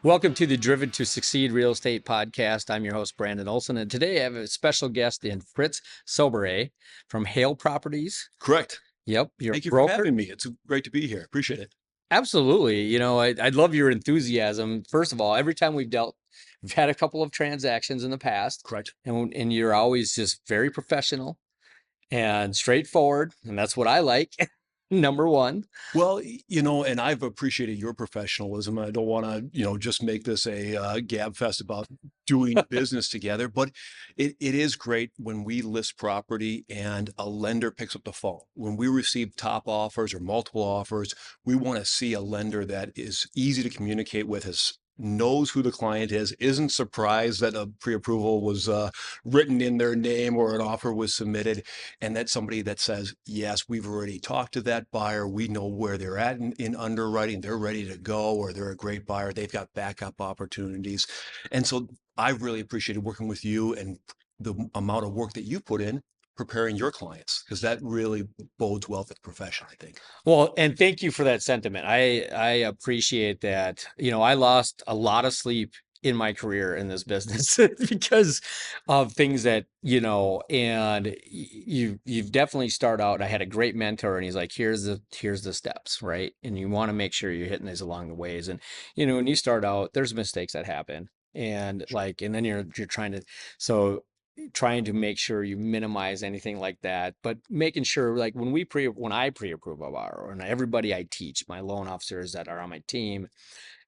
Welcome to the Driven to Succeed Real Estate Podcast. I'm your host, Brandon Olson, and today I have a special guest in Fritz Soberay from Hale Properties. Correct. Yep, your Thank you for broker. having me. It's great to be here. Appreciate it. Absolutely. I love your enthusiasm. First of all, every time we've had a couple of transactions in the past, Correct. and you're always just very professional and straightforward, and that's what I like. Number one. Well, and I've appreciated your professionalism. I don't want to, just make this a gab fest about doing business together, but it is great when we list property and a lender picks up the phone. When we receive top offers or multiple offers, we want to see a lender that is easy to communicate with, knows who the client is, isn't surprised that a pre-approval was written in their name or an offer was submitted, and that's somebody that says, yes, we've already talked to that buyer. We know where they're at in underwriting. They're ready to go, or they're a great buyer. They've got backup opportunities. And so I've really appreciated working with you and the amount of work that you put in preparing your clients, because that really bodes well for the profession, I think. Well, and thank you for that sentiment. I appreciate that. I lost a lot of sleep in my career in this business because of things that, and you've definitely start out. I had a great mentor and he's like, here's the steps, right? And you want to make sure you're hitting these along the ways. And when you start out, there's mistakes that happen. And Sure. and then you're trying to make sure you minimize anything like that, but making sure like when I pre-approve a borrower and everybody I teach, my loan officers that are on my team,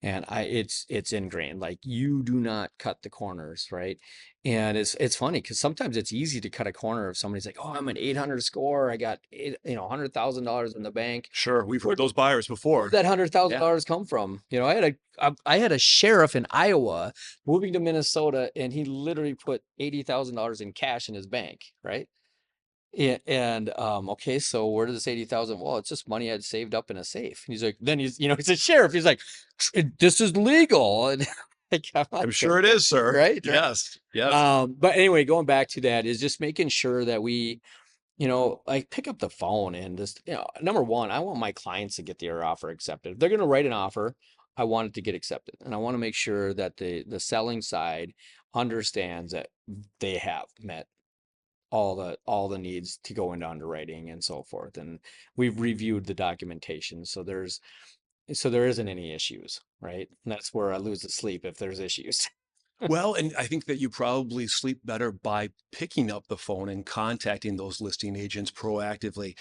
and it's ingrained, like you do not cut the corners, right? And it's funny because sometimes it's easy to cut a corner if somebody's like, oh, I'm an 800 score, I got $100,000 in the bank. Sure. We've Where heard those buyers where'd before. that hundred thousand Yeah. dollars come from? I had a sheriff in Iowa moving to Minnesota, and he literally put $80,000 in cash in his bank, right? And okay, so where did this 80,000? Well, it's just money I'd saved up in a safe. He's like, then he's a sheriff. He's like, this is legal, and like, I'm I'm like, sure it is, sir. right, right. Yes. Yes. But anyway, going back to that is just making sure that we like pick up the phone and just, number one, I want my clients to get their offer accepted. If they're going to write an offer, I want it to get accepted. And I want to make sure that the selling side understands that they have met all the needs to go into underwriting and so forth. And we've reviewed the documentation. So there isn't any issues, right? And that's where I lose the sleep if there's issues. Well, and I think that you probably sleep better by picking up the phone and contacting those listing agents proactively.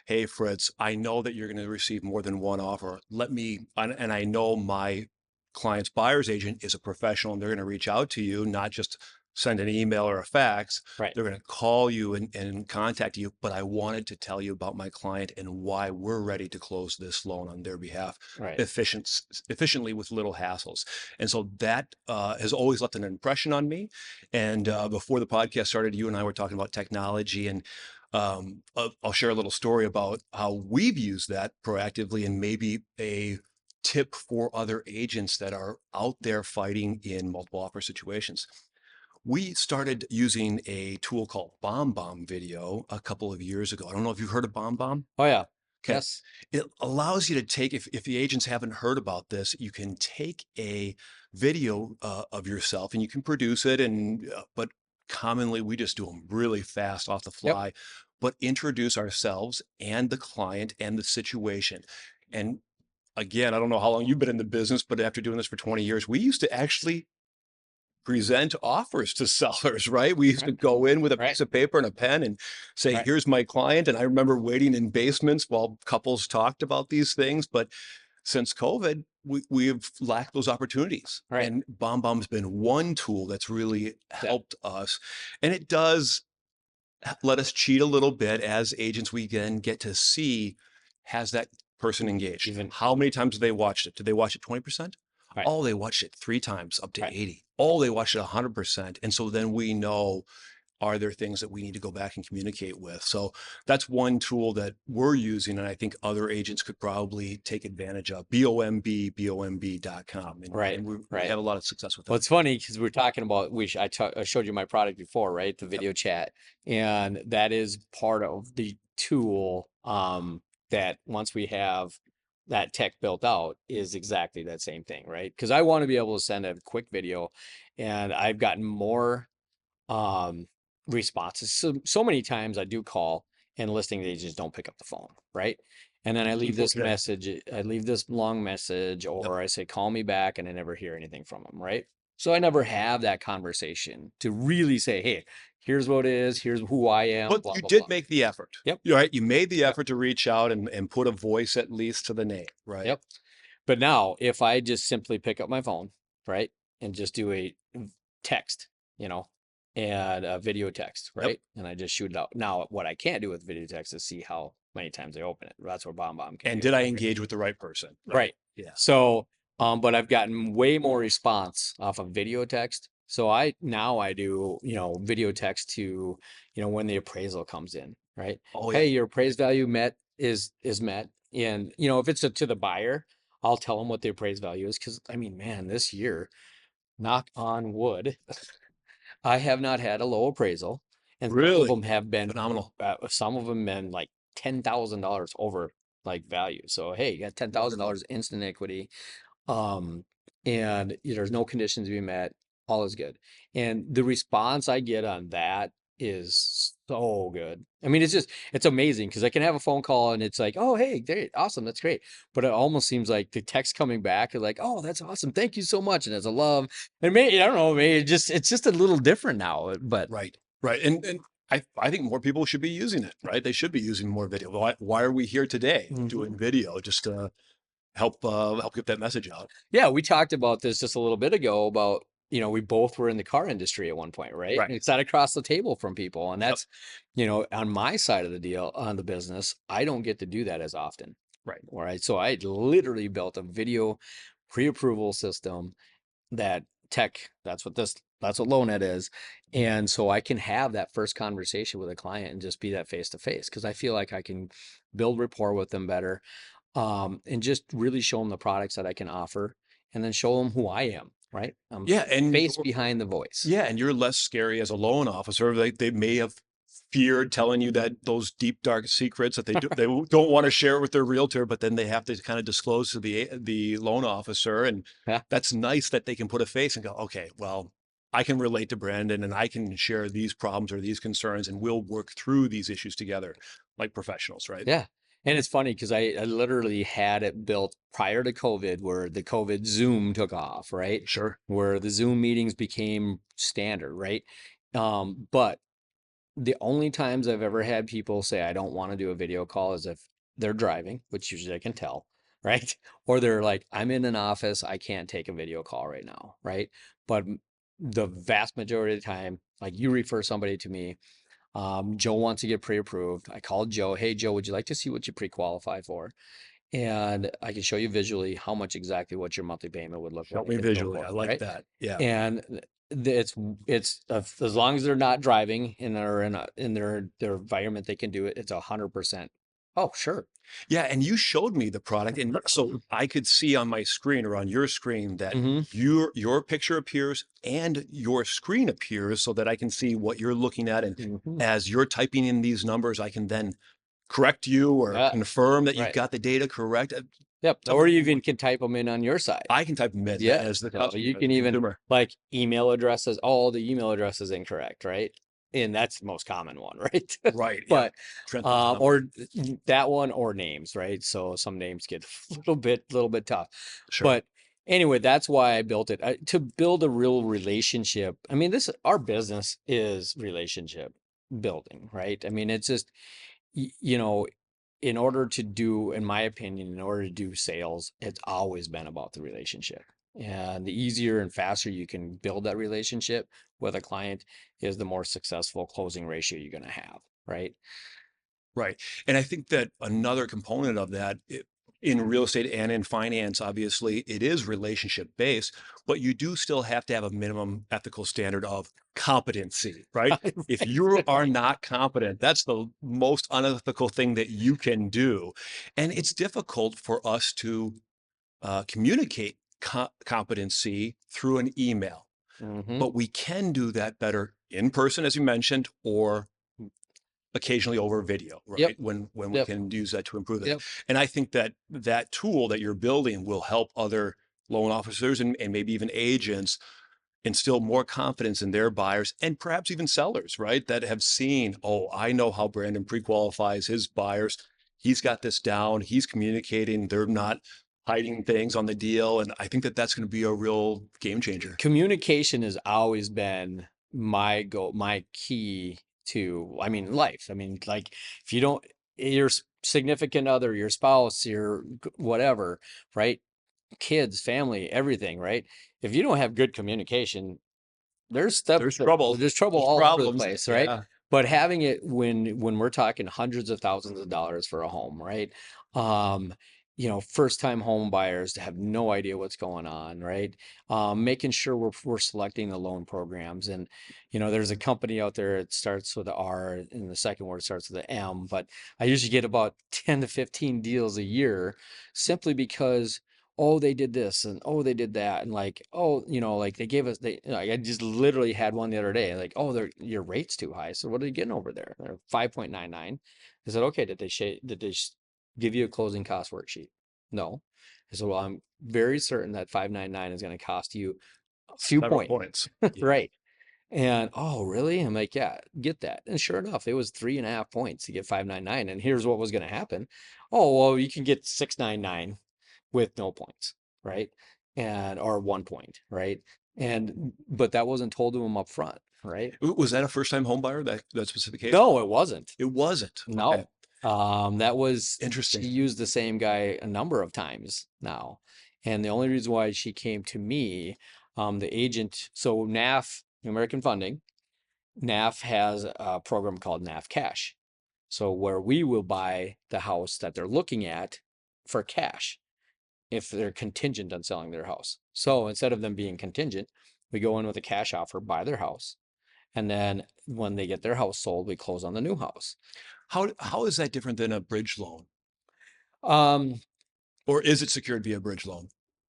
Hey, Fritz, I know that you're going to receive more than one offer. And I know my client's buyer's agent is a professional and they're going to reach out to you, not just send an email or a fax. Right. They're going to call you and contact you. But I wanted to tell you about my client and why we're ready to close this loan on their behalf Right. efficiently with little hassles. And so that has always left an impression on me. And before the podcast started, you and I were talking about technology, and I'll share a little story about how we've used that proactively and maybe a tip for other agents that are out there fighting in multiple offer situations. We started using a tool called BombBomb Video a couple of years ago. I don't know if you've heard of BombBomb. Oh yeah. Okay. Yes. It allows you to take, if the agents haven't heard about this, you can take a video of yourself and you can produce it. But commonly we just do them really fast off the Yep. fly, but introduce ourselves and the client and the situation. And again, I don't know how long you've been in the business, but after doing this for 20 years, we used to actually present offers to sellers, right? We used to Right. go in with a Right. piece of paper and a pen and say, Right. here's my client. And I remember waiting in basements while couples talked about these things. But since COVID, we've lacked those opportunities. Right. And BombBomb's been one tool that's really Yeah. helped us. And it does let us cheat a little bit as agents. We then get to see, has that person engaged? Even How many times have they watched it? Did they watch it 20%? right. Oh, they watched it 3 times, up to Right. 80. Oh, they watched it 100%. And so then we know, are there things that we need to go back and communicate with? So that's one tool that we're using. And I think other agents could probably take advantage of. BOMB.com. Right. And we Right. have a lot of success with Well, that. it's funny because we're talking about I showed you my product before, right? The Yep. video chat, and that is part of the tool that once we have that tech built out is exactly that same thing, right? Because I want to be able to send a quick video, and I've gotten more um, responses. So many times I do call and listing agents don't pick up the phone, right? And then I leave this Okay. message, I leave this long message, Yep. or I say, call me back, and I never hear anything from them, right? So I never have that conversation to really say, hey, here's what it is, here's who I am, But blah, you blah, blah. did make the effort. Yep. You're right. You made the Yep. effort to reach out and put a voice at least to the name, right? Yep. But now, if I just simply pick up my phone, right, and just do a text, you know, and a video text, Yep. right, and I just shoot it out. Now, what I can't do with video text is see how many times they open it. That's where Bomb can And do, did I right? engage with the right person? Right. Right. Yeah. So, but I've gotten way more response off of video text. So I do, video text to, when the appraisal comes in, right? Oh yeah. Hey, your appraised value is met. And, if it's to the buyer, I'll tell them what the appraised value is. Cause I mean, man, this year, knock on wood, I have not had a low appraisal. And some of Really them have been, phenomenal. some of them been like $10,000 over like value. So, hey, you got Wonderful. $10,000 instant equity, um, and there's no conditions to be met. All is good. And the response I get on that is so good. I mean, it's amazing because I can have a phone call and it's like, oh, hey, great, awesome, that's great. But it almost seems like the text coming back is like, oh, that's awesome, thank you so much, and it's a love. And maybe I don't know, maybe it's just a little different now. But Right. Right. And I think more people should be using it, right? They should be using more video. Why are we here today Mhm. doing video just to help get that message out? Yeah, we talked about this just a little bit ago about, we both were in the car industry at one point, right? Right. And it's sat across the table from people. And Yep. that's, on my side of the deal, on the business, I don't get to do that as often. Right. All right. So I literally built a video pre-approval system that that's what LoanEd is. And so I can have that first conversation with a client and just be that face to face because I feel like I can build rapport with them better, and just really show them the products that I can offer, and then show them who I am, right? I'm Yeah. And face behind the voice. yeah, and you're less scary as a loan officer. They may have feared telling you that those deep dark secrets that don't want to share with their realtor, but then they have to kind of disclose to the loan officer. And Yeah. that's nice that they can put a face and go, okay, well, I can relate to Brandon and I can share these problems or these concerns, and we'll work through these issues together like professionals, right? Yeah. And it's funny because I literally had it built prior to COVID where the COVID Zoom took off, right? Sure. Where the Zoom meetings became standard, right? But the only times I've ever had people say I don't want to do a video call is if they're driving, which usually I can tell, right? Or they're like, I'm in an office, I can't take a video call right now, right? But the vast majority of the time, like you refer somebody to me, Joe wants to get pre-approved. I called Joe, hey Joe, would you like to see what you pre-qualify for? And I can show you visually how much exactly what your monthly payment would look Help like me and so visually. I forth, like right? that. Yeah. And as long as they're not driving and are in their environment, they can do it. It's 100%. Oh, sure. Yeah, and you showed me the product, and so I could see on my screen or on your screen that Hmm. your picture appears and your screen appears so that I can see what you're looking at. And Hmm. as you're typing in these numbers, I can then correct you or Yeah, confirm that you've right. got the data correct. Yep. Some Or you even can type them in on your side. I can type them in Yeah. as the So you customer, as can the even consumer. like email addresses. Oh, the email address is incorrect, right? And that's the most common one, right? Right. Yep. But Translation number. or that one or names, right? So some names get a little bit tough. Sure. But anyway, that's why I built it to build a real relationship. I mean, this our business is relationship building, right? I mean, it's just you know, in order to do, in my opinion, in order to do sales, it's always been about the relationship. And the easier and faster you can build that relationship with a client is the more successful closing ratio you're going to have, right? Right. And I think that another component of that in real estate and in finance, obviously, it is relationship based, but you do still have to have a minimum ethical standard of competency, right? If you are not competent, that's the most unethical thing that you can do. And it's difficult for us to communicate competency through an email, Hmm. but we can do that better in person, as you mentioned, or occasionally over video, Yep. right? When we Yep. can use that to improve it. Yep. And I think that that tool that you're building will help other loan officers and maybe even agents instill more confidence in their buyers and perhaps even sellers, right? That have seen, oh, I know how Brandon pre-qualifies his buyers. He's got this down. He's communicating. They're not hiding things on the deal. And I think that that's going to be a real game changer. Communication has always been my goal, my key to, I mean, life. I mean, like if you don't, your significant other, your spouse, your whatever, right? Kids, family, everything, right? If you don't have good communication, there's stuff There's trouble. there's trouble There's all over the problems. place, right? Yeah. But having it when we're talking hundreds of thousands of dollars for a home, right? Um, first time home buyers have no idea what's going on, right? Making sure we're selecting the loan programs. And there's a company out there, it starts with a R and the second word starts with an M, but I usually get about 10 to 15 deals a year simply because oh, they did this and oh, they did that. And like, oh, like they gave us, like, I just literally had one the other day, like, oh, your rate's too high. So what are you getting over there? They're 5.99. I said, okay, did they give you a closing cost worksheet? No. I said, well, I'm very certain that 599 is going to cost you a few Several points. points. Yeah. Right. And oh, really? I'm like, yeah, get that. And sure enough, it was 3.5 points to get 599. And here's what was going to happen. Oh, well, you can get 699 with no points, right? And or 1 point, right? And but that wasn't told to him up front, right? Was that a first time home buyer, that specific case? No, it wasn't. It wasn't. Okay. No. That was Interesting. she used the same guy a number of times now. And the only reason why she came to me, the agent, so NAF, American Funding, NAF has a program called NAF Cash. So where we will buy the house that they're looking at for cash if they're contingent on selling their house. So instead of them being contingent, we go in with a cash offer, buy their house. And then when they get their house sold, we close on the new house. How is that different than a bridge loan? Um, Or is it secured via bridge loan?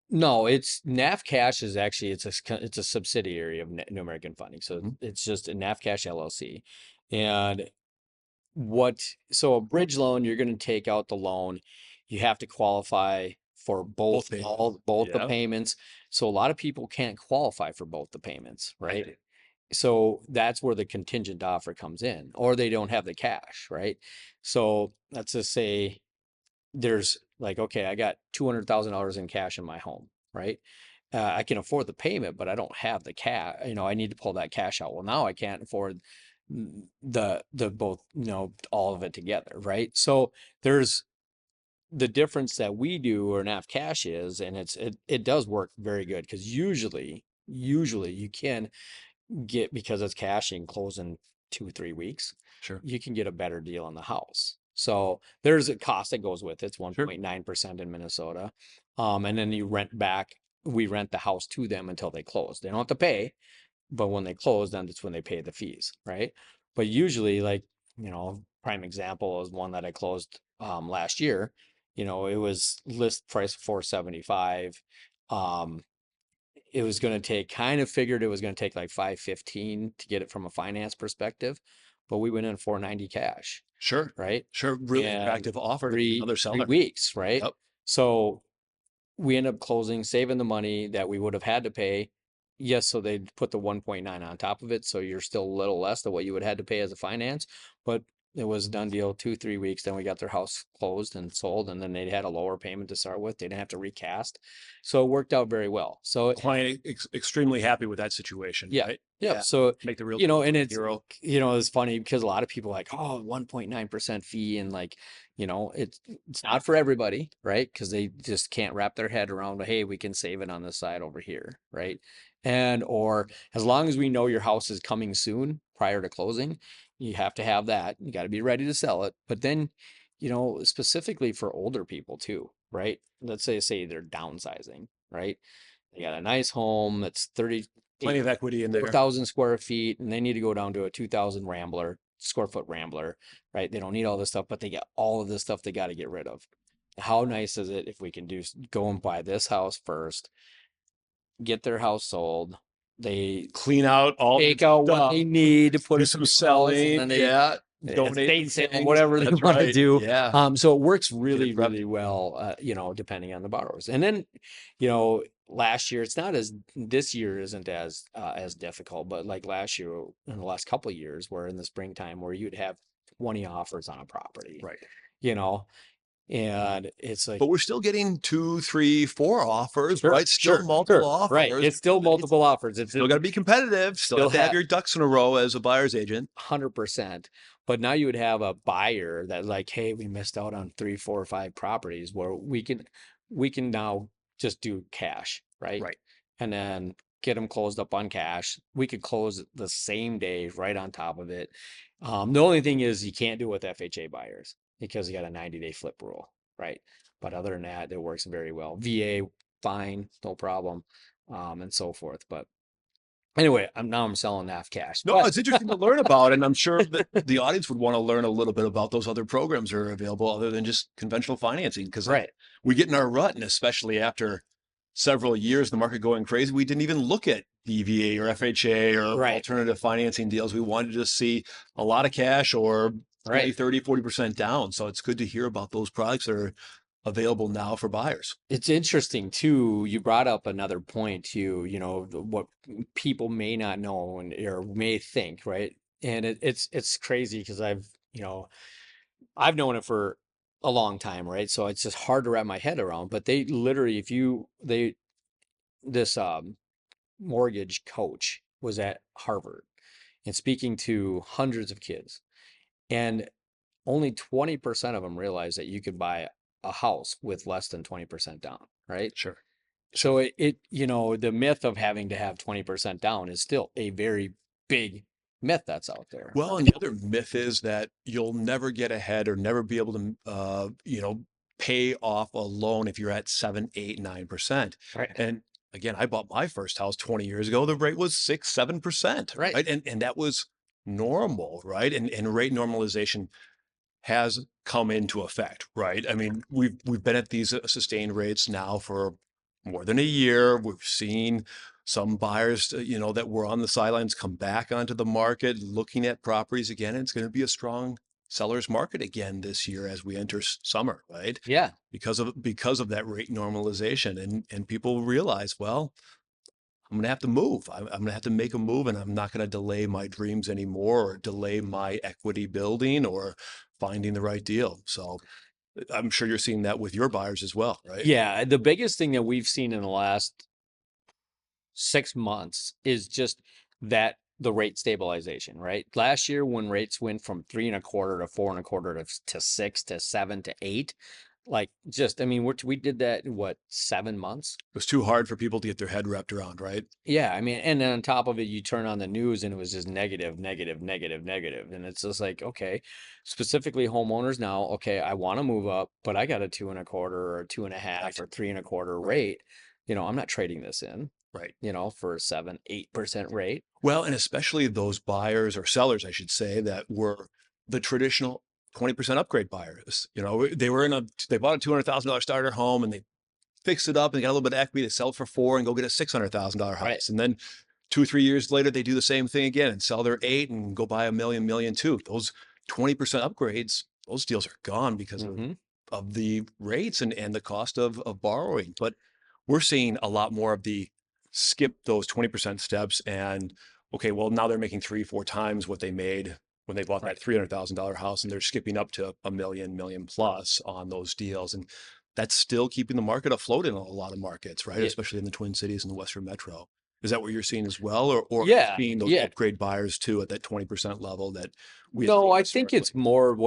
no, it's NAF Cash is actually it's a subsidiary of New American Funding. So Mhm. it's just a NAF Cash LLC. And so a bridge loan, you're going to take out the loan. You have to qualify for Both payments. both the Yeah. payments. So a lot of people can't qualify for both the payments, right? Right. So that's where the contingent offer comes in, or they don't have the cash, right? So let's just say there's like, okay, I got $200,000 in cash in my home, right? I can afford the payment, but I don't have the cash. I need to pull that cash out. Well, now I can't afford the both, all of it together, right? So there's the difference that we do or NAV cash is, and it does work very good because usually you can get because it's cash and close in 2 3 weeks, Sure. you can get a better deal on the house. So there's a cost that goes with it. It's Sure. 1.9% in Minnesota. And then we rent the house to them until they close. They don't have to pay, but when they close, then that's when they pay the fees, right? But usually, like, prime example is one that I closed last year. It was list price 475. Um, it was going to take kind of figured it was going to take like 515 to get it from a finance perspective, but we went in 490 cash, Sure. right? Sure. Really And attractive offer to three another three seller. weeks, right? Yep. So we end up closing, saving the money that we would have had to pay. Yes, so they put the 1.9 on top of it, so you're still a little less than what you would have had to pay as a finance, but it was a done deal 2 3 weeks. Then we got their house closed and sold, and then they had a lower payment to start with. They didn't have to recast, so it worked out very well. So Client extremely happy with that situation, yeah, right? yeah. Yeah. So Make the real and hero. it's funny because a lot of people are like, oh, 1.9% fee, and like, it's not for everybody, right? Because they just can't wrap their head around, hey, we can save it on this side over here, right? And or as long as we know your house is coming soon prior to closing, you have to have that. You got to be ready to sell it. But then, specifically for older people too, right? Let's say they're downsizing, right? They got a nice home that's 30 Plenty of equity in there. 4,000 square feet, and they need to go down to a 2,000 square foot Rambler, right? They don't need all this stuff, but they got all of this stuff they got to get rid of. How nice is it if we can go and buy this house first, get their house sold, they Clean out all the take out what stuff. they need to put Do in the some new house, and selling. then they Yeah. Donate estate the sale, things. whatever they That's want to right. do. Yeah. So it works Get it really, prepped. really well, depending on the borrowers. And then, last year, it's not as this year isn't as difficult, but like last year, in the last couple of years, where in the springtime, where you'd have 20 offers on a property, Right. you know, and it's like, But we're still getting two, three, four offers, sure, right? Still sure, multiple sure, right. offers. It's still It's multiple offers. still got to be competitive. Still Still have to have have your ducks in a row as a buyer's agent. 100%. But now you would have a buyer that like, hey, we missed out on three, four, or five properties where we can now just do cash, right? Right. And then get them closed up on cash. We could close the same day right on top of it. The only thing is you can't do it with FHA buyers because you got a 90-day flip rule, right? But other than that, it works very well. VA, fine, no problem, and so forth. But anyway, I'm selling half cash, No, but it's interesting to learn about, and I'm sure that the audience would want to learn a little bit about those other programs that are available other than just conventional financing. Because right. we get in our rut, and especially after several years, the market going crazy, we didn't even look at EVA or FHA or Right, alternative financing deals. We wanted to see a lot of cash or 20, right. 30, 40% down. So it's good to hear about those products that are available now for buyers. It's interesting too. You brought up another point too, what people may not know and or may think, right? And it's crazy because I've known it for a long time, right? So it's just hard to wrap my head around. But they literally, if you they this mortgage coach was at Harvard and speaking to hundreds of kids, and only 20% of them realized that you could buy a house with less than 20% down, right? Sure. Sure. So the myth of having to have 20% down is still a very big myth that's out there, Well, and right? the other myth is that you'll never get ahead or never be able to, pay off a loan if you're at 7, 8, 9%. Right. And again, I bought my first house 20 years ago. The rate was 6, 7%, Right. right? And that was normal, right? And rate normalization has come into effect, right? I mean, we've been at these sustained rates now for more than a year. We've seen some buyers, that were on the sidelines come back onto the market, looking at properties again. And it's going to be a strong seller's market again this year as we enter summer, right? Yeah. Because of that rate normalization, and people realize, well, I'm going to have to move. I'm going to have to make a move, and I'm not going to delay my dreams anymore or delay my equity building or finding the right deal. So I'm sure you're seeing that with your buyers as well, right? Yeah. The biggest thing that we've seen in the last 6 months is just that the rate stabilization, right? Last year, when rates went from 3.25 to 4.25 to 6 to 7 to 8, like I mean, we did that in what, 7 months? It was too hard for people to get their head wrapped around, right? Yeah, I mean, and then on top of it, you turn on the news and it was just negative, negative, negative, negative. And it's just like, okay, specifically homeowners now, okay, I want to move up, but I got a 2.25 or 2.5 Right. or 3.25 Right. rate. I'm not trading this in, Right. for a 7, 8% rate. Well, and especially those buyers or sellers, I should say, that were the traditional 20% upgrade buyers. They bought a $200,000 starter home and they fixed it up and got a little bit of equity to sell it for 4 and go get a $600,000 Right. house. And then 2, 3 years later, they do the same thing again and sell their 8 and go buy a million, million two. Those 20% upgrades, those deals are gone because of, Hmm. of the rates and the cost of borrowing. But we're seeing a lot more of the skip those 20% steps and okay, well, now they're making 3, 4 times what they made when they bought Right. that $300,000 house, and they're skipping up to a million, million plus on those deals. And that's still keeping the market afloat in a lot of markets, right? Yeah. Especially in the Twin Cities and the Western Metro. Is that what you're seeing as well? Or are you Yeah. seeing those Yeah. upgrade buyers too at that 20% level that we have No, seen I think historically? it's more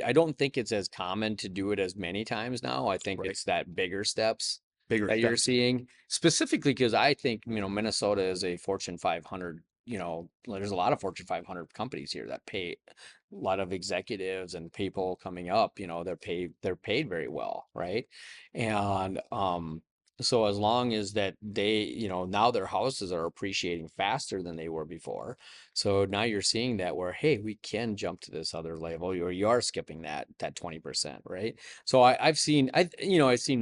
I don't think it's as common to do it as many times now. I think Right. it's that bigger steps Bigger that you're steps. seeing specifically because I think, Minnesota is a Fortune 500, there's a lot of Fortune 500 companies here that pay a lot of executives and people coming up, they're paid very well, right? And So as long as that they, now their houses are appreciating faster than they were before. So now you're seeing that where, hey, we can jump to this other level, or you are skipping that 20%, right? So I've seen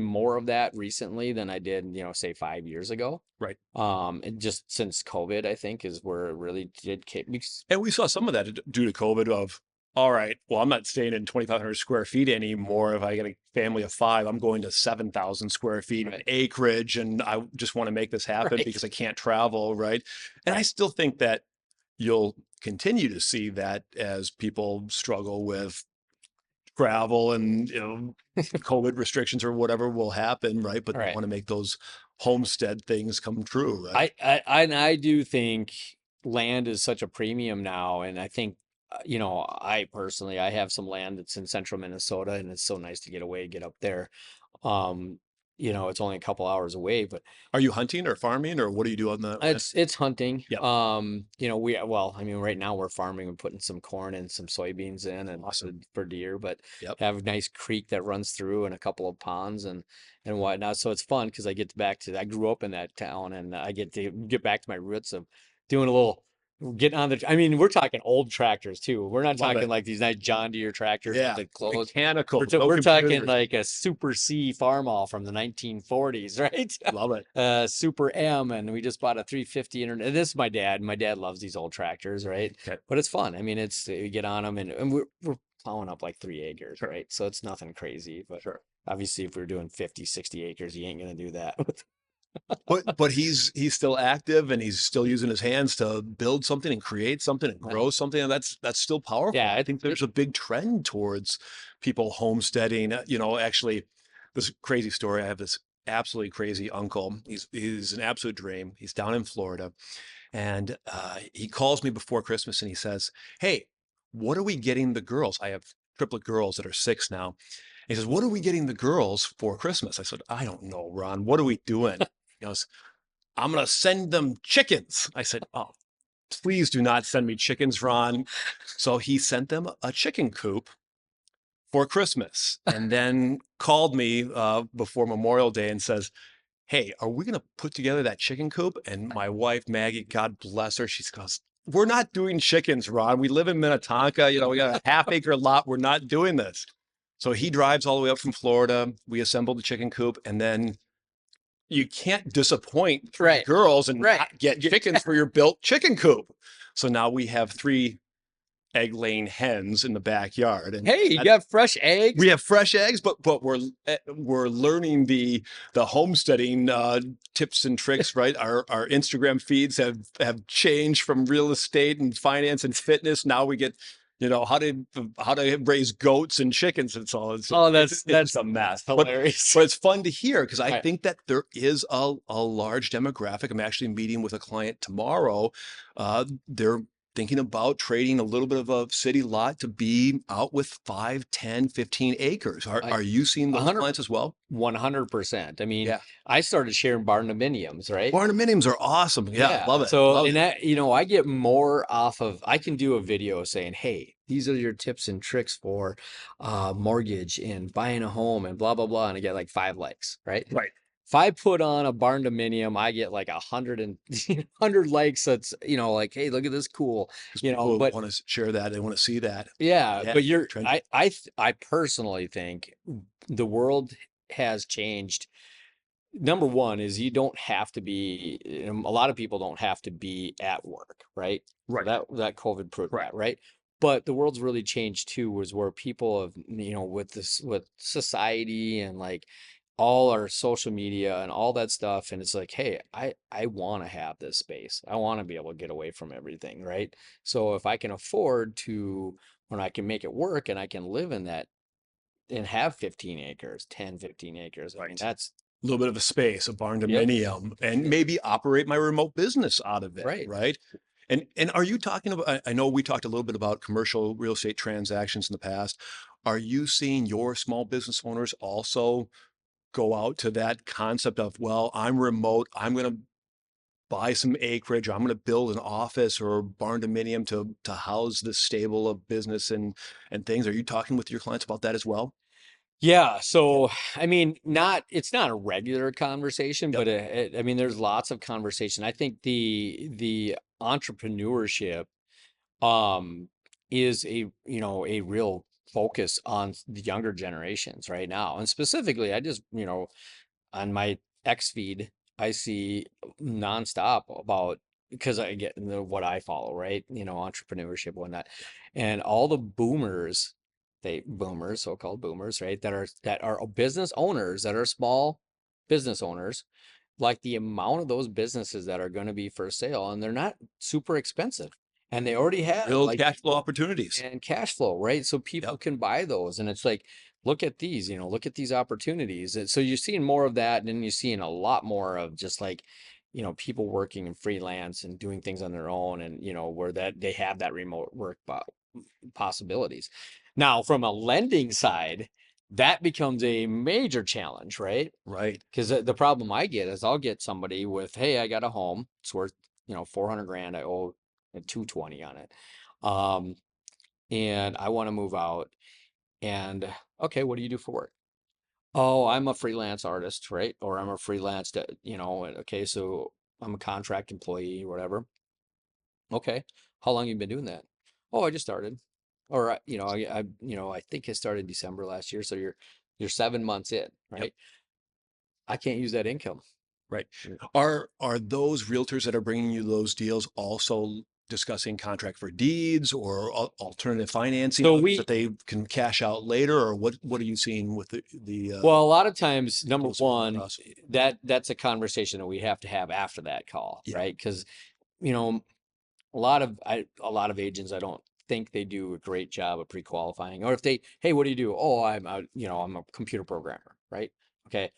more of that recently than I did, say 5 years ago. Right. And just since COVID, I think is where it really did kick. And we saw some of that due to COVID of, all right, well, I'm not staying in 2,500 square feet anymore. If I get a family of five, I'm going to 7,000 square feet of Right. acreage, and I just want to make this happen Right. because I can't travel, right? And I Right. still think that you'll continue to see that as people struggle with travel and, COVID restrictions or whatever will happen, right? But they Right. want to make those homestead things come true, right? I do think land is such a premium now, and I think I personally I have some land that's in central Minnesota, and it's so nice to get away, get up there. Um, it's only a couple hours away, but Are you hunting or farming or what do you do on that land? it's hunting. Yep. Well, I mean, right now we're farming and putting some corn and some soybeans in and Awesome. for deer, but Yep. have a nice creek that runs through and a couple of ponds and whatnot. So it's fun because I grew up in that town and I get to get back to my roots of doing a little getting on I mean, we're talking old tractors too. We're not Love talking it. like these nice John Deere tractors with Yeah. the clothes. Mechanical, no We're talking computers. like a Super C farmall from the 1940s, right? Love it. Super M, and we just bought a 350 internet. This is my dad. My dad loves these old tractors, right? Okay. But it's fun. I mean, it's we get on them, and we're plowing up like 3 acres, Sure. right? So it's nothing crazy. But Sure. obviously, if we're doing 50, 60 acres, you ain't gonna do that. But he's still active and he's still using his hands to build something and create something and Well, grow something. And that's still powerful. yeah, I think there's a big trend towards people homesteading. Actually, this crazy story. I have this absolutely crazy uncle. He's an absolute dream. He's down in Florida. And he calls me before Christmas and he says, "Hey, what are we getting the girls? I have triplet girls that are 6 now." He says, "What are we getting the girls for Christmas?" I said, "I don't know, Ron. What are we doing?" He goes, "I'm going to send them chickens." I said, "Oh, please do not send me chickens, Ron." So he sent them a chicken coop for Christmas and then called me before Memorial Day and says, "Hey, are we going to put together that chicken coop?" And my wife, Maggie, God bless her, she goes, "We're not doing chickens, Ron. We live in Minnetonka. We got a half-acre lot. We're not doing this." So he drives all the way up from Florida. We assembled the chicken coop, and then you can't disappoint three right, girls and right. not get chickens for your built chicken coop. So now we have three egg-laying hens in the backyard, and Hey, you got fresh eggs? we have fresh eggs, but we're learning the homesteading tips and tricks, right? Our Instagram feeds have changed from real estate and finance and fitness. Now we get, how to raise goats and chickens. It's all Oh, it's just a mess. But hilarious. but it's fun to hear because I Right. think that there is a large demographic. I'm actually meeting with a client tomorrow. They're thinking about trading a little bit of a city lot to be out with 5, 10, 15 acres. Are, I are you seeing a those hundred clients as well? 100%. I mean, Yeah. I started sharing barndominiums, right? Barndominiums are awesome. Yeah, Yeah. love it. So, Love and it. that, I get more off of, I can do a video saying, hey, these are your tips and tricks for mortgage and buying a home and blah, blah, blah. And I get like 5 likes, right? Right. If I put on a barn dominium, I get like 100 likes. That's, like, hey, look at this cool, Because people but want to share that. They want to see that. yeah, Yeah. but Trendy. I personally think the world has changed. Number one is you don't have to be, a lot of people don't have to be at work, right? So Right. that COVID proved Correct. that, right? But the world's really changed too, was where people have, with society and like all our social media and all that stuff, and it's like, hey, I want to have this space. I want to be able to get away from everything, right? So if I can afford to, when I can make it work and I can live in that and have 15 acres, 10, 15 acres, I mean, Right. that's, A little bit of a space, a barn yep, dominium, and maybe operate my remote business out of it, right. right? And are you talking about, I know we talked a little bit about commercial real estate transactions in the past. Are you seeing your small business owners also go out to that concept of, well, I'm remote, I'm going to buy some acreage, I'm going to build an office or barn dominium to house this stable of business and things. Are you talking with your clients about that as well? Yeah, so I mean, it's not a regular conversation, Yep. but I mean, there's lots of conversation. I think the entrepreneurship um is a real focus on the younger generations right now. And specifically, I just, on my X feed, I see nonstop about because I get what I follow, right? Entrepreneurship, whatnot, and all the boomers, so-called boomers, right? That are business owners, that are small business owners, like the amount of those businesses that are going to be for sale, and they're not super expensive, and they already have Real like cash flow people opportunities. and cash flow, right? So Yep. people can buy those, and it's like, look at these, look at these opportunities. And so you're seeing more of that, and then you're seeing a lot more of just like, people working in freelance and doing things on their own, and where that they have that remote work possibilities. Now, from a lending side, that becomes a major challenge, right? Right. Because the problem I get is I'll get somebody with, hey, I got a home. It's worth, 400 grand. I owe 220 on it. Um, and I want to move out. And okay, what do you do for work? Oh, I'm a freelance artist, right? Or I'm a freelance, okay, so I'm a contract employee or whatever. Okay. How long you been doing that? Oh, I just started. Or I think I started December last year, so you're 7 months in, Yep. right? I can't use that income. Right. Are those realtors that are bringing you those deals also discussing contract for deeds or alternative financing So options that we they can cash out later, or what are you seeing with the Well, a lot of times, number deals coming one, across? that's a conversation that we have to have after that call, Yeah. right? Because, you know, a lot of agents, I don't think they do a great job of pre-qualifying. Or if they, hey, what do you do? Oh, I'm a computer programmer, right? Okay,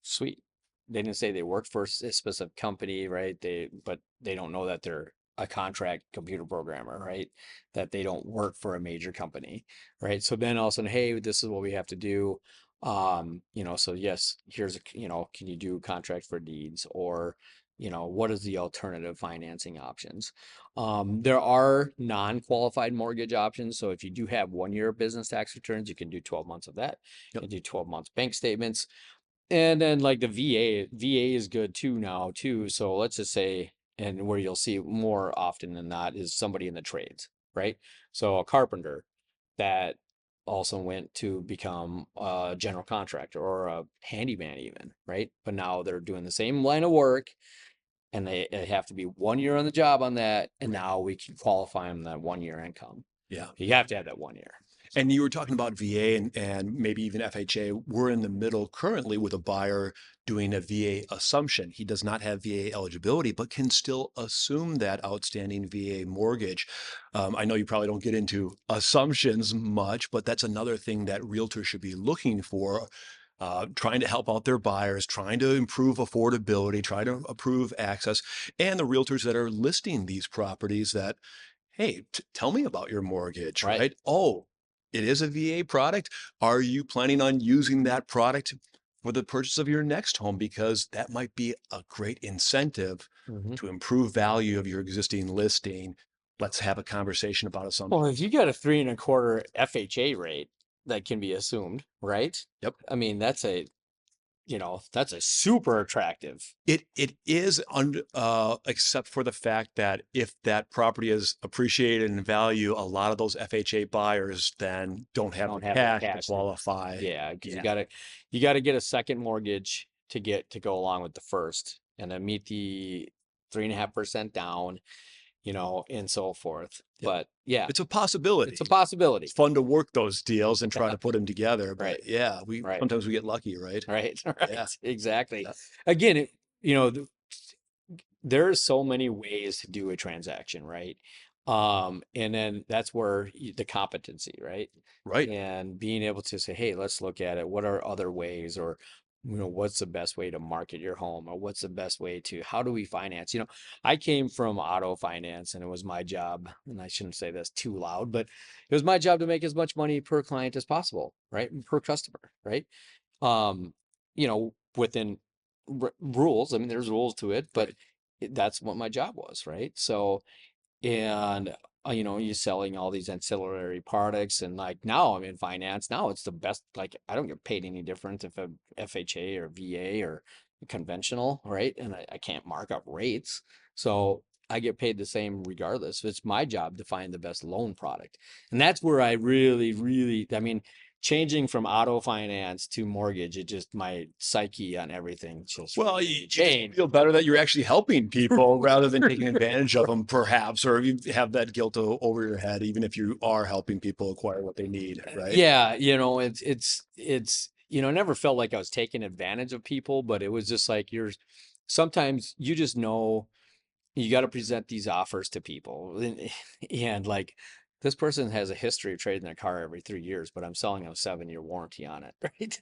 sweet. They didn't say they worked for a specific company, right? But they don't know that they're a contract computer programmer, right? That they don't work for a major company, right? So then all of a sudden, hey, this is what we have to do. So yes, here's can you do contract for deeds, or, what is the alternative financing options? There are non-qualified mortgage options. So if you do have 1 year of business tax returns, you can do 12 months of that. Yep. You can do 12 months bank statements. And then like the VA is good too now too. So let's just say, and where you'll see more often than not is somebody in the trades, right? So a carpenter that also went to become a general contractor or a handyman even, right? But now they're doing the same line of work, and they have to be 1 year on the job on that, and Right. now we can qualify them that 1 year income. Yeah. You have to have that 1 year. So And you were talking about VA and maybe even FHA. We're in the middle currently with a buyer doing a VA assumption. He does not have VA eligibility, but can still assume that outstanding VA mortgage. I know you probably don't get into assumptions much, but that's another thing that realtors should be looking for. Trying to help out their buyers, trying to improve affordability, try to improve access, and the realtors that are listing these properties that, hey, tell me about your mortgage, right. right? Oh, it is a VA product. Are you planning on using that product for the purchase of your next home? Because that might be a great incentive Mhm. to improve value of your existing listing. Let's have a conversation about Well, if assumptions. you got a 3.25 FHA rate that can be assumed, right? Yep. I mean, that's a super attractive. It is under except for the fact that if that property is appreciated in value, a lot of those FHA buyers then don't have the Don't have the cash to cash to, qualify. yeah, because you Yeah. gotta you gotta get a second mortgage to go along with the first, and then meet the 3.5% down, and so forth. Yep. But yeah, It's a it's a possibility. It's possibility. fun to work those deals and try Yeah, to put them together, right, but yeah, we right, sometimes we get lucky, right? right, Yeah. right. Exactly. Yeah. Again, you know, there are so many ways to do a transaction, right? And then that's where the competency, right? Right. And being able to say, hey, let's look at it. What are other ways? Or, what's the best way to market your home? Or what's the best way to, how do we finance? I came from auto finance, and it was my job, and I shouldn't say this too loud, but it was my job to make as much money per client as possible, right? Per customer, right? Within rules. I mean, there's rules to it, but Right. that's what my job was, right? So, and you're selling all these ancillary products, and like now I'm in finance. Now it's the best. Like I don't get paid any different if a FHA or VA or conventional, right? And I can't mark up rates. So I get paid the same regardless. It's my job to find the best loan product. And that's where I really, really, I mean, changing from auto finance to mortgage, it just my psyche on everything just Well, really you just changed. feel better that you're actually helping people rather than taking advantage of them, perhaps, or you have that guilt over your head, even if you are helping people acquire what they need, right? Yeah, I never felt like I was taking advantage of people, but it was just like sometimes you just know you got to present these offers to people. And like this person has a history of trading their car every 3 years, but I'm selling them a 7-year warranty on it, right?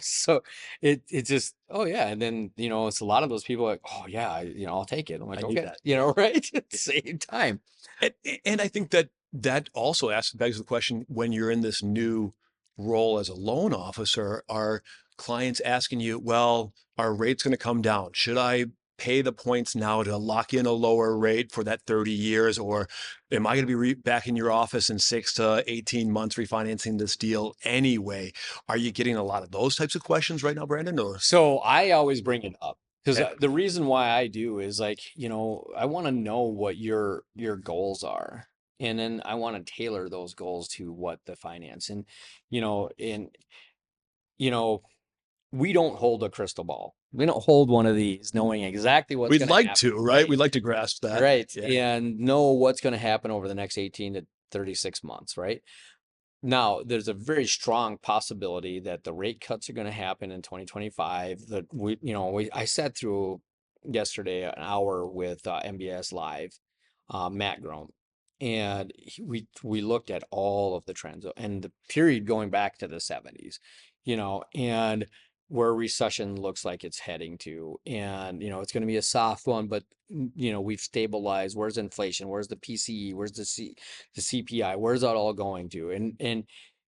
So it just, oh yeah. And then, it's a lot of those people like, oh yeah, I'll take it. I'm I like, need okay, that. right? At the Yeah. same time. And, and I think that that also begs the question, when you're in this new role as a loan officer, are clients asking you, well, are rates going to come down? Should I pay the points now to lock in a lower rate for that 30 years? Or am I going to be back in your office in 6 to 18 months refinancing this deal anyway? Are you getting a lot of those types of questions right now, Brandon? Or So I always bring it up because okay, the reason why I do is like, I want to know what your goals are. And then I want to tailor those goals to what the finance and, you know, and, you know, we don't hold a crystal ball. We don't hold one of these knowing exactly what's we'd going to like happen, to, right? right? We'd like to grasp that. Right. Yeah. And know what's going to happen over the next 18 to 36 months, right? Now, there's a very strong possibility that the rate cuts are going to happen in 2025. That I sat through yesterday an hour with MBS Live, Matt Grohm, and we looked at all of the trends and the period going back to the 70s, and where recession looks like it's heading to, and it's going to be a soft one, but we've stabilized. Where's inflation? Where's the PCE? Where's the CPI? Where's that all going to? And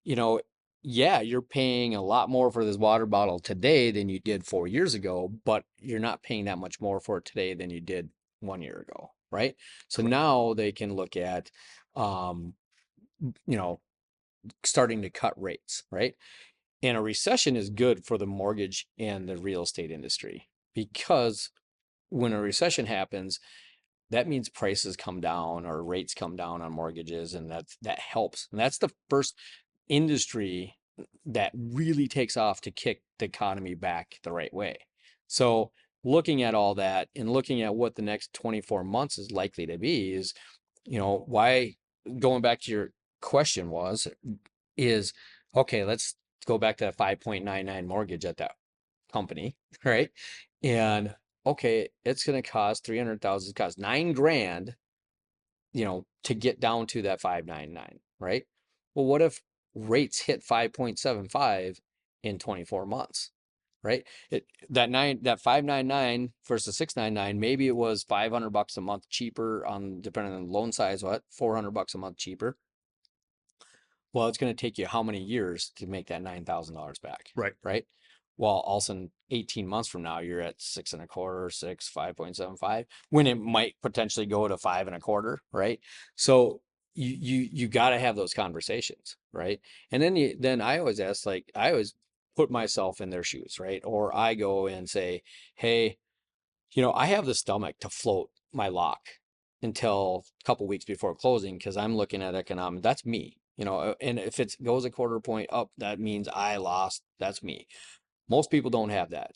you know, yeah, you're paying a lot more for this water bottle today than you did 4 years ago, but you're not paying that much more for it today than you did 1 year ago, right? So Correct. now they can look at, um, you know, starting to cut rates, right? And a recession is good for the mortgage and the real estate industry because when a recession happens, that means prices come down or rates come down on mortgages, and that helps. And that's the first industry that really takes off to kick the economy back the right way. So looking at all that and looking at what the next 24 months is likely to be is, why going back to your question is okay, let's go back to that 5.99 mortgage at that company, right? And okay, it's going to cost 300,000, cost 9 grand, to get down to that 599, right? Well, what if rates hit 5.75 in 24 months, right? That 599 versus 699, maybe it was $500 a month cheaper on depending on the loan size, what, $400 a month cheaper. Well, it's going to take you how many years to make that $9,000 back, Right. right? Well, all of a sudden, 18 months from now, you're at six and a quarter, 5.75, when it might potentially go to five and a quarter, right? So you got to have those conversations, right? And then I always ask, like, I always put myself in their shoes, right? Or I go and say, hey, I have the stomach to float my lock until a couple weeks before closing because I'm looking at economic. That's me, and if it goes a quarter point up, that means I lost. That's me. Most people don't have that.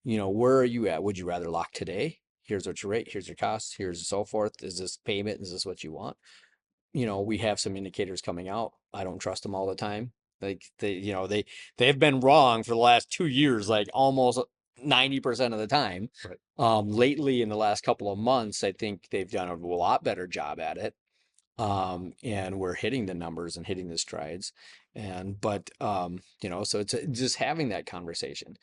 Where are you at? Would you rather lock today? Here's what your rate, here's your costs, here's so forth. Is this payment? Is this what you want? We have some indicators coming out. I don't trust them all the time. Like they've been wrong for the last 2 years, like almost 90% of the time. Right. Lately in the last couple of months, I think they've done a lot better job at it. And we're hitting the numbers and hitting the strides. So it's just having that conversation.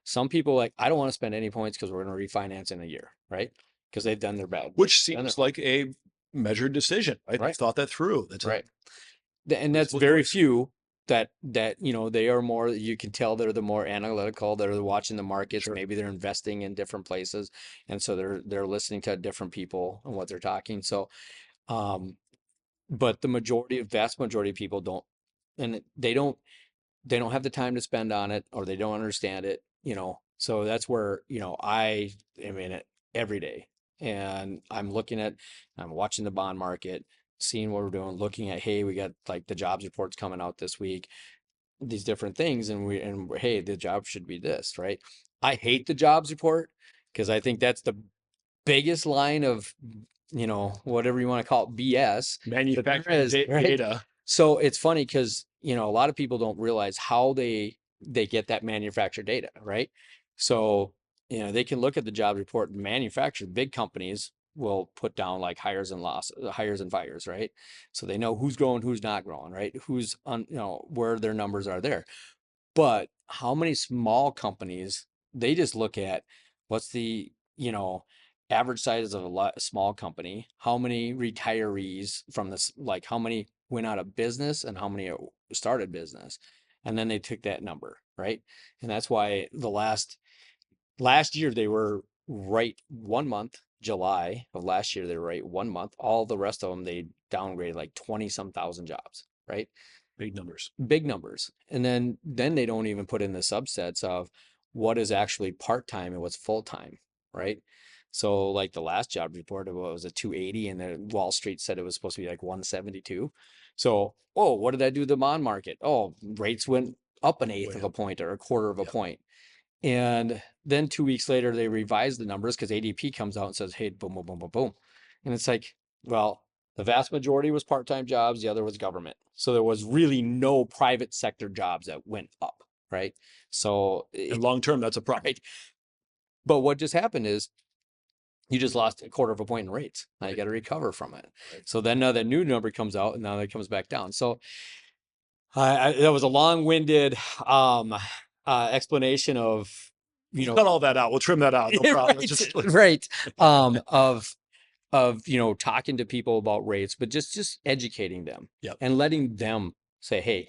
Some people like, I don't want to spend any points because we're going to refinance in a year, right? Because they've done their bad, Which done their seems like a measured decision, right? They right, thought that through. That's a right. And that's reasonable very choice. few that they are more, you can tell they're the more analytical, they're watching the markets, Sure. maybe they're investing in different places, and so they're listening to different people and what they're talking. So Um, but vast majority of people don't, and they don't have the time to spend on it, or they don't understand it, you know. So that's where, you know, I am in it every day, and I'm watching the bond market, seeing what we're doing, looking at, hey, we got like the jobs reports coming out this week, these different things, hey, the job should be this, right? I hate the jobs report because I think that's the biggest line of, you know, whatever you want to call it, BS that there Manufacturing is, right? data. So it's funny because, you know, a lot of people don't realize how they get that manufacturer data, right? So, you know, they can look at the job report and manufacture big companies will put down like hires and fires, right? So they know who's growing, who's not growing, right? Who's on, you know, where their numbers are there. But how many small companies, they just look at what's the, you know, average size of a small company, how many retirees from this, like how many went out of business and how many started business. And then they took that number, right? And that's why last year they were right 1 month, July of last year, they were right 1 month. All the rest of them, they downgraded like 20 some thousand jobs, right? Big numbers. Big numbers. And then they don't even put in the subsets of what is actually part-time and what's full-time, right? So like the last job report, it was a 280 and then Wall Street said it was supposed to be like 172. So, oh, what did that do to the bond market? Oh, rates went up an eighth Way of a up. point or a quarter of a Yep. point. And then 2 weeks later, they revised the numbers because ADP comes out and says, hey, boom, boom, boom, boom, boom. And it's like, well, the vast majority was part-time jobs, the other was government. So there was really no private sector jobs that went up, right? So, And long term, that's a problem. right. But what just happened is you just lost a quarter of a point in rates. Now you Right. got to recover from it. Right. So then now that new number comes out and now that comes back down. So that was a long-winded explanation of, you We'll know, cut all that out. We'll trim that out. No problem. It's right, just like, right. Of, you know, talking to people about rates, but just educating them yep. and letting them say, hey,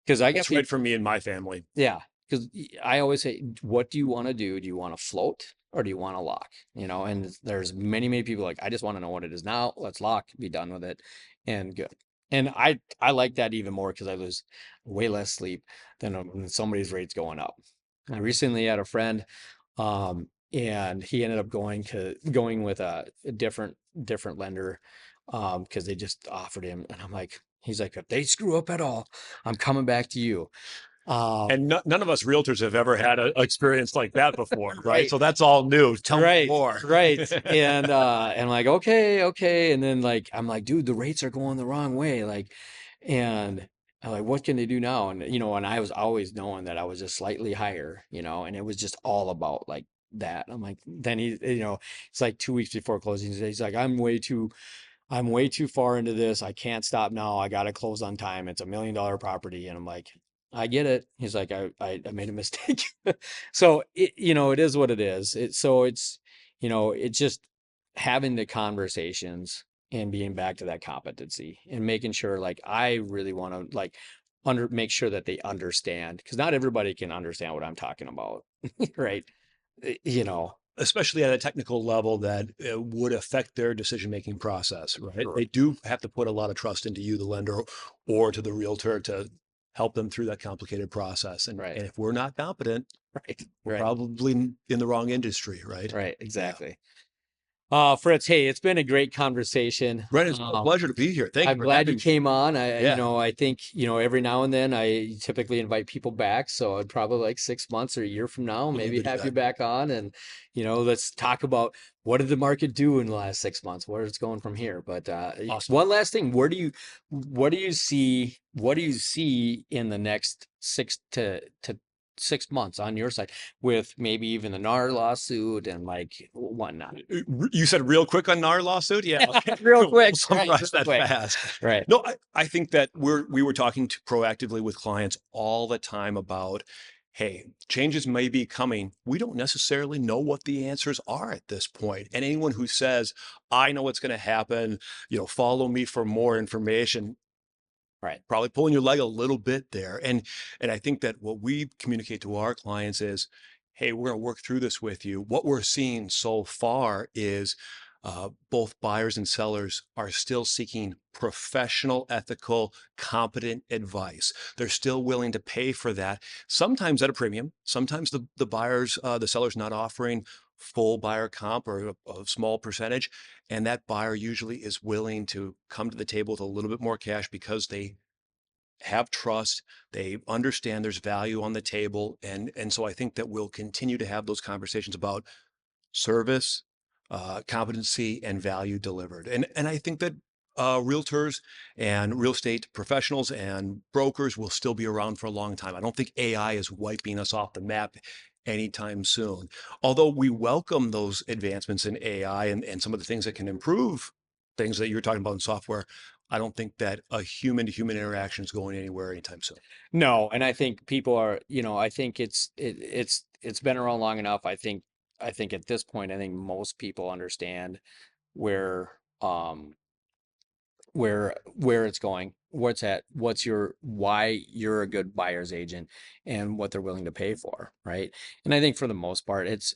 because I got What's right people, for me and my family. yeah, because I always say, what do you want to do? Do you want to float or do you want to lock? You know, and there's many people like, I just want to know what it is now. Let's lock, be done with it, and good. And I like that even more because I lose way less sleep than when somebody's rates going up. I recently had a friend, and he ended up going with a different lender, because they just offered him, and I'm like, he's like, if they screw up at all, I'm coming back to you. Um, And none of us realtors have ever had an experience like that before, right? right, So that's all new. Tell me right, more. right. And like, okay, okay. And then like, I'm like, dude, the rates are going the wrong way. Like, and I'm like, what can they do now? And, you know, and I was always knowing that I was just slightly higher, you know, and it was just all about like that. I'm like, then he, you know, it's like 2 weeks before closing. He's like, I'm way too far into this. I can't stop now. I got to close on time. It's $1 million property. And I'm like, I get it. He's like, I made a mistake. So it, you know, it is what it is. It's, you know, it's just having the conversations and being back to that competency and making sure like, I really want to like make sure that they understand because not everybody can understand what I'm talking about. Right. You know, Especially at a technical level that would affect their decision-making process, right? sure. They do have to put a lot of trust into you, the lender, or to the realtor to help them through that complicated process. Right. And if we're not competent, Right. we're Right. probably in the wrong industry, right? Right. Yeah. Exactly. Fritz, hey, it's been a great conversation. Brent, it's a pleasure to be here. Thank you I'm for glad you having me. came on. You Yeah, know, I think, you know, every now and then I typically invite people back. So I'd probably like 6 months or a year from now, we'd love maybe to do have you that. back on and, you know, let's talk about what did the market do in the last 6 months, where it's going from here. But Awesome. one last thing, what do you see in the next 6 months on your side with maybe even the NAR lawsuit and like whatnot? You said real quick on our lawsuit? Yeah, okay. Real We'll quick, right? summarize Real that quick, fast. right? No, I think that we were talking to proactively with clients all the time about, hey, changes may be coming. We don't necessarily know what the answers are at this point. And anyone who says, I know what's going to happen, follow me for more information, Right. probably pulling your leg a little bit there. And I think that what we communicate to our clients is, hey, we're going to work through this with you. What we're seeing so far is both buyers and sellers are still seeking professional, ethical, competent advice. They're still willing to pay for that, sometimes at a premium. Sometimes the seller's not offering full buyer comp or a small percentage. And that buyer usually is willing to come to the table with a little bit more cash because they have trust, they understand there's value on the table. And so I think that we'll continue to have those conversations about service, competency, and value delivered. And I think that realtors and real estate professionals and brokers will still be around for a long time. I don't think AI is wiping us off the map anytime soon. Although we welcome those advancements in AI and some of the things that can improve things that you're talking about in software, I don't think that a human to human interaction is going anywhere anytime soon. No, and I think people are, I think it's been around long enough. I think at this point, I think most people understand where where it's going, why you're a good buyer's agent and what they're willing to pay for, right? And I think for the most part, it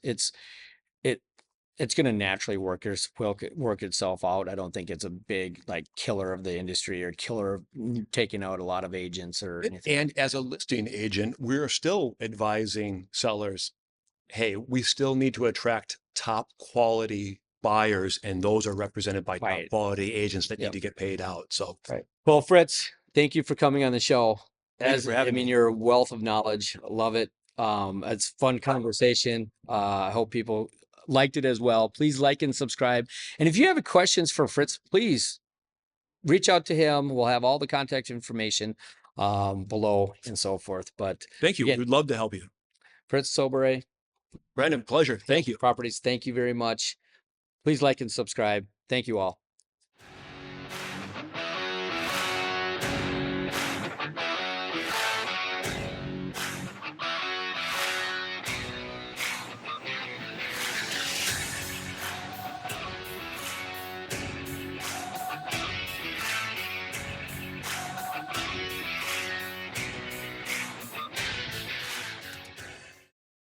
it's going to naturally work itself out. I don't think it's a big like killer of the industry or killer of taking out a lot of agents or anything like And as a listing agent, we're still advising sellers, hey, we still need to attract top quality buyers, and those are represented by that. top Right. quality agents that need Yep. to get paid out. So Right. Well, Fritz, thank you for coming on the show. thank you As for I having mean, me. you're a wealth of knowledge. I love it. It's fun conversation. I hope people liked it as well. Please like and subscribe. And if you have questions for Fritz, please reach out to him. We'll have all the contact information below and so forth. But Thank you. again, We'd love to help you. Fritz Soberay, Brandon, pleasure. Hale Thank you. Properties, thank you very much. Please like and subscribe. Thank you all.